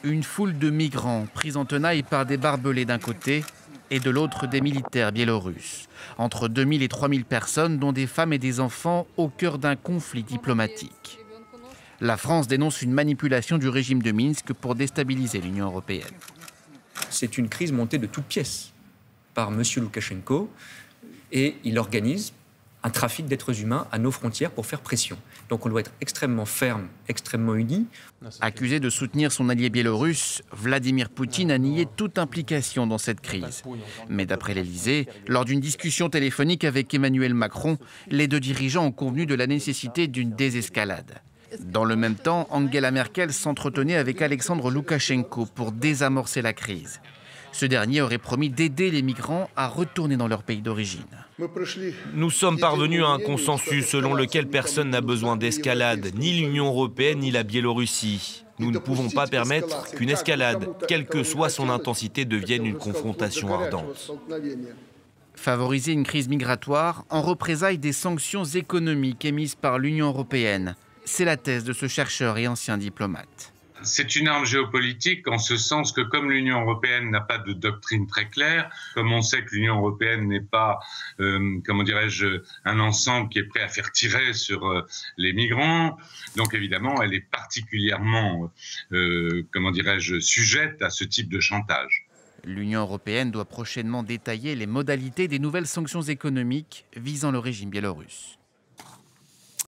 Une foule de migrants pris en tenaille par des barbelés d'un côté et de l'autre des militaires biélorusses. Entre 2000 et 3000 personnes, dont des femmes et des enfants, au cœur d'un conflit diplomatique. La France dénonce une manipulation du régime de Minsk pour déstabiliser l'Union européenne. C'est une crise montée de toutes pièces par M. Loukachenko et il organise un trafic d'êtres humains à nos frontières pour faire pression. Donc on doit être extrêmement ferme, extrêmement unis. Accusé de soutenir son allié biélorusse, Vladimir Poutine a nié toute implication dans cette crise. Mais d'après l'Élysée, lors d'une discussion téléphonique avec Emmanuel Macron, les deux dirigeants ont convenu de la nécessité d'une désescalade. Dans le même temps, Angela Merkel s'entretenait avec Alexandre Loukachenko pour désamorcer la crise. Ce dernier aurait promis d'aider les migrants à retourner dans leur pays d'origine. Nous sommes parvenus à un consensus selon lequel personne n'a besoin d'escalade, ni l'Union européenne ni la Biélorussie. Nous ne pouvons pas permettre qu'une escalade, quelle que soit son intensité, devienne une confrontation ardente. Favoriser une crise migratoire en représailles des sanctions économiques émises par l'Union européenne. C'est la thèse de ce chercheur et ancien diplomate. C'est une arme géopolitique en ce sens que comme l'Union européenne n'a pas de doctrine très claire, comme on sait que l'Union européenne n'est pas, un ensemble qui est prêt à faire tirer sur les migrants, donc évidemment elle est particulièrement, sujette à ce type de chantage. L'Union européenne doit prochainement détailler les modalités des nouvelles sanctions économiques visant le régime biélorusse.